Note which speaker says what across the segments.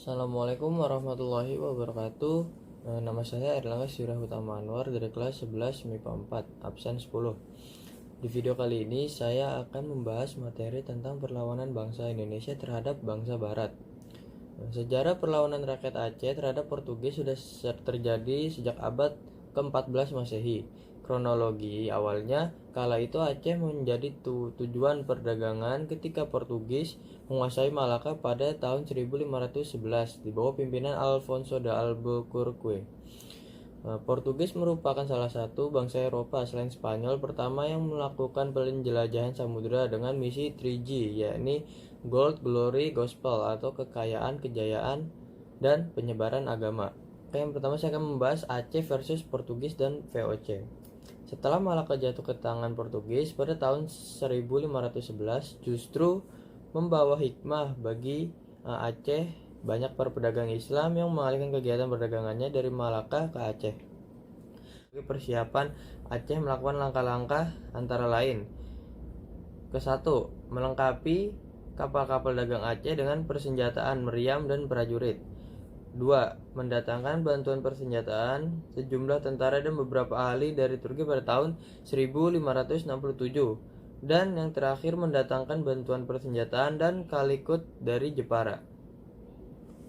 Speaker 1: Assalamualaikum warahmatullahi wabarakatuh. Nama saya Erlangga Syirah Utama Anwar dari kelas 11 MIPA 4, absen 10. Di video kali ini saya akan membahas materi tentang perlawanan bangsa Indonesia terhadap bangsa Barat. Sejarah perlawanan rakyat Aceh terhadap Portugis sudah terjadi sejak abad ke-14 Masehi. Kronologi awalnya, kala itu Aceh menjadi tujuan perdagangan ketika Portugis menguasai Malaka pada tahun 1511 di bawah pimpinan Alfonso de Albuquerque. Portugis merupakan salah satu bangsa Eropa selain Spanyol pertama yang melakukan penjelajahan samudera dengan misi 3G, yakni Gold, Glory, Gospel atau kekayaan, kejayaan, dan penyebaran agama. Yang pertama saya akan membahas Aceh versus Portugis dan VOC. Setelah Malaka jatuh ke tangan Portugis pada tahun 1511, justru membawa hikmah bagi Aceh. Banyak para pedagang Islam yang mengalihkan kegiatan perdagangannya dari Malaka ke Aceh. Sebagai persiapan, Aceh melakukan langkah-langkah antara lain. Ke-1, melengkapi kapal-kapal dagang Aceh dengan persenjataan meriam dan prajurit. 2. Mendatangkan bantuan persenjataan sejumlah tentara dan beberapa ahli dari Turki pada tahun 1567. Dan yang terakhir mendatangkan bantuan persenjataan dan kalikut dari Jepara.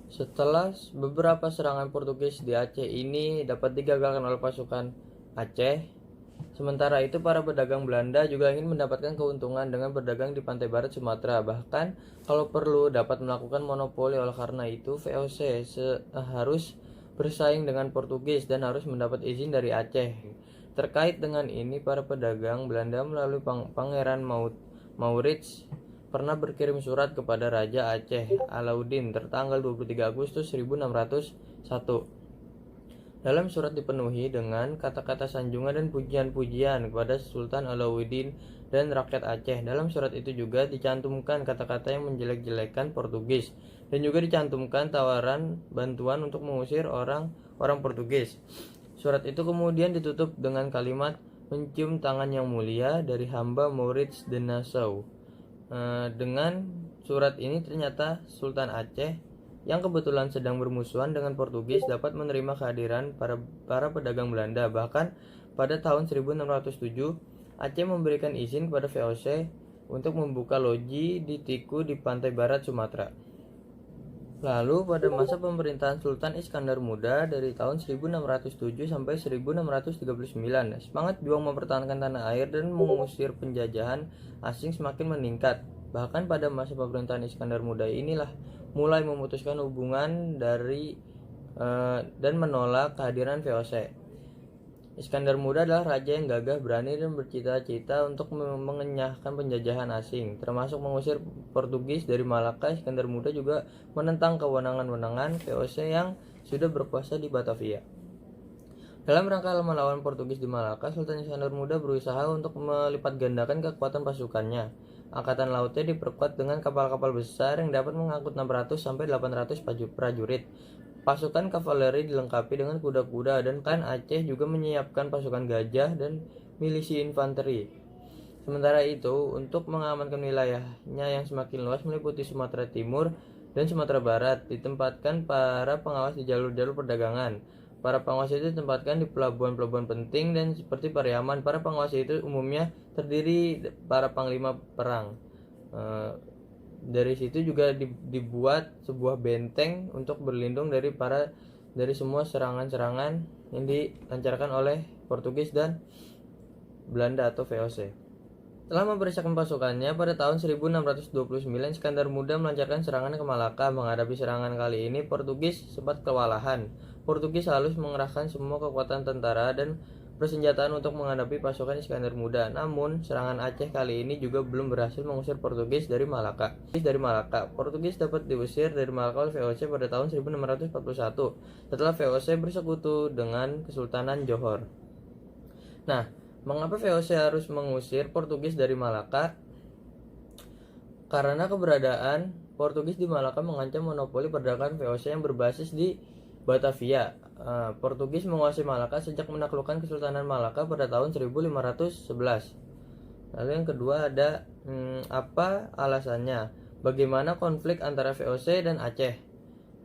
Speaker 1: Setelah beberapa serangan Portugis di Aceh ini dapat digagalkan oleh pasukan Aceh, sementara itu para pedagang Belanda juga ingin mendapatkan keuntungan dengan berdagang di pantai barat Sumatera. Bahkan kalau perlu dapat melakukan monopoli. Oleh karena itu VOC harus bersaing dengan Portugis dan harus mendapat izin dari Aceh. Terkait dengan ini para pedagang Belanda melalui Pangeran Maurits pernah berkirim surat kepada Raja Aceh Alauddin tertanggal 23 Agustus 1601. Dalam surat dipenuhi dengan kata-kata sanjungan dan pujian-pujian kepada Sultan Alauddin dan rakyat Aceh. Dalam surat itu juga dicantumkan kata-kata yang menjelek-jelekan Portugis dan juga dicantumkan tawaran bantuan untuk mengusir orang Portugis. Surat itu kemudian ditutup dengan kalimat mencium tangan yang mulia dari hamba Maurits de Nassau. Dengan surat ini ternyata Sultan Aceh yang kebetulan sedang bermusuhan dengan Portugis dapat menerima kehadiran para pedagang Belanda. Bahkan pada tahun 1607 Aceh memberikan izin kepada VOC untuk membuka loji di Tiku di pantai barat Sumatera. Lalu pada masa pemerintahan Sultan Iskandar Muda dari tahun 1607 sampai 1639, semangat juang mempertahankan tanah air dan mengusir penjajahan asing semakin meningkat. Bahkan pada masa pemerintahan Iskandar Muda inilah mulai memutuskan hubungan dan menolak kehadiran VOC. Iskandar Muda adalah raja yang gagah, berani, dan bercita-cita untuk mengenyahkan penjajahan asing, termasuk mengusir Portugis dari Malaka. Iskandar Muda juga menentang kewenangan-kewenangan VOC yang sudah berkuasa di Batavia. Dalam rangka melawan Portugis di Malaka, Sultan Iskandar Muda berusaha untuk melipat gandakan kekuatan pasukannya. Angkatan lautnya diperkuat dengan kapal-kapal besar yang dapat mengangkut 600 sampai 800 prajurit. Pasukan kavaleri dilengkapi dengan kuda-kuda dan kan Aceh juga menyiapkan pasukan gajah dan milisi infanteri. Sementara itu, untuk mengamankan wilayahnya yang semakin luas meliputi Sumatera Timur dan Sumatera Barat, ditempatkan para pengawas di jalur-jalur perdagangan. Para pengawas itu ditempatkan di pelabuhan-pelabuhan penting dan seperti Pariaman. Para pengawas itu umumnya terdiri para panglima perang. Dari situ juga dibuat sebuah benteng untuk berlindung dari semua serangan-serangan yang dilancarkan oleh Portugis dan Belanda atau VOC. Setelah mempersiapkan pasukannya pada tahun 1629, Iskandar Muda melancarkan serangan ke Malaka. Menghadapi serangan kali ini, Portugis sempat kewalahan. Portugis harus mengerahkan semua kekuatan tentara dan persenjataan untuk menghadapi pasukan Iskandar Muda. Namun, serangan Aceh kali ini juga belum berhasil mengusir Portugis dari Malaka. Portugis dapat diusir dari Malaka oleh VOC pada tahun 1641 setelah VOC bersekutu dengan Kesultanan Johor. Nah, mengapa VOC harus mengusir Portugis dari Malaka? Karena keberadaan Portugis di Malaka mengancam monopoli perdagangan VOC yang berbasis di Batavia. Portugis menguasai Malaka sejak menaklukkan Kesultanan Malaka pada tahun 1511. Lalu yang kedua ada apa alasannya? Bagaimana konflik antara VOC dan Aceh?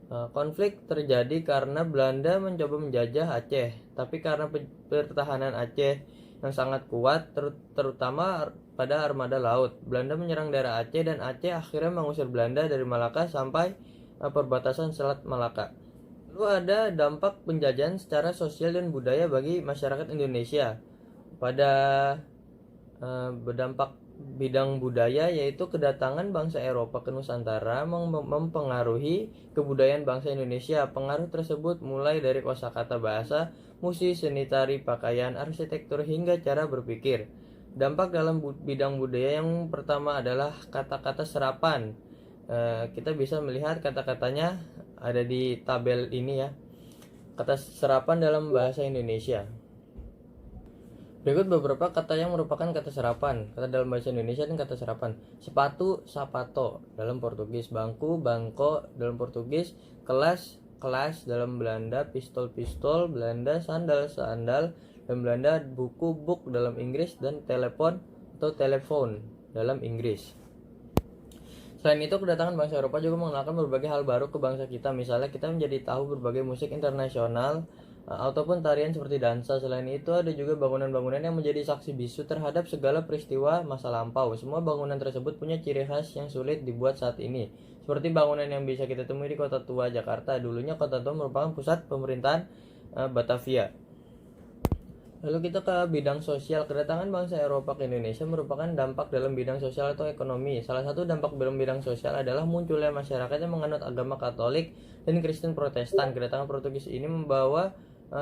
Speaker 1: Konflik terjadi karena Belanda mencoba menjajah Aceh, tapi karena pertahanan Aceh yang sangat kuat, terutama pada armada laut, Belanda menyerang daerah Aceh dan Aceh akhirnya mengusir Belanda dari Malaka sampai perbatasan Selat Malaka. Lalu ada dampak penjajahan secara sosial dan budaya bagi masyarakat Indonesia. Pada berdampak bidang budaya, yaitu kedatangan bangsa Eropa ke Nusantara mempengaruhi kebudayaan bangsa Indonesia. Pengaruh tersebut mulai dari kosakata bahasa, musik, seni tari, pakaian, arsitektur, hingga cara berpikir. Dampak dalam bidang budaya yang pertama adalah kata-kata serapan. Kita bisa melihat kata-katanya ada di tabel ini ya. Kata serapan dalam bahasa Indonesia. Berikut beberapa kata yang merupakan kata serapan. Kata dalam bahasa Indonesia dan kata serapan. Sepatu, sapato dalam Portugis. Bangku, bangko dalam Portugis. Kelas, kelas dalam Belanda. Pistol, pistol Belanda. Sandal, sandal dalam Belanda. Buku, book dalam Inggris. Dan telepon atau telepon dalam Inggris. Selain itu, kedatangan bangsa Eropa juga mengenalkan berbagai hal baru ke bangsa kita. Misalnya kita menjadi tahu berbagai musik internasional ataupun tarian seperti dansa. Selain itu, ada juga bangunan-bangunan yang menjadi saksi bisu terhadap segala peristiwa masa lampau. Semua bangunan tersebut punya ciri khas yang sulit dibuat saat ini. Seperti bangunan yang bisa kita temui di Kota Tua, Jakarta. Dulunya Kota Tua merupakan pusat pemerintahan Batavia. Lalu kita ke bidang sosial. Kedatangan bangsa Eropa ke Indonesia merupakan dampak dalam bidang sosial atau ekonomi. Salah satu dampak dalam bidang sosial adalah munculnya masyarakat yang menganut agama Katolik dan Kristen Protestan. Kedatangan Portugis ini membawa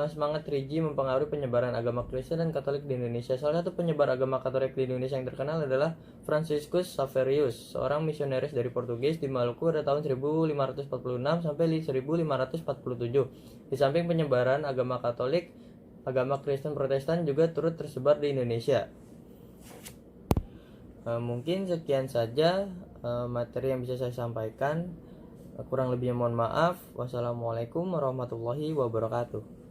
Speaker 1: semangat religi mempengaruhi penyebaran agama Kristen dan Katolik di Indonesia. Salah satu penyebar agama Katolik di Indonesia yang terkenal adalah Franciscus Xaverius, seorang misionaris dari Portugis di Maluku pada tahun 1546 sampai 1547. Di samping penyebaran agama Katolik, agama Kristen Protestan juga turut tersebar di Indonesia. Mungkin sekian saja materi yang bisa saya sampaikan. Kurang lebihnya mohon maaf. Wassalamualaikum warahmatullahi wabarakatuh.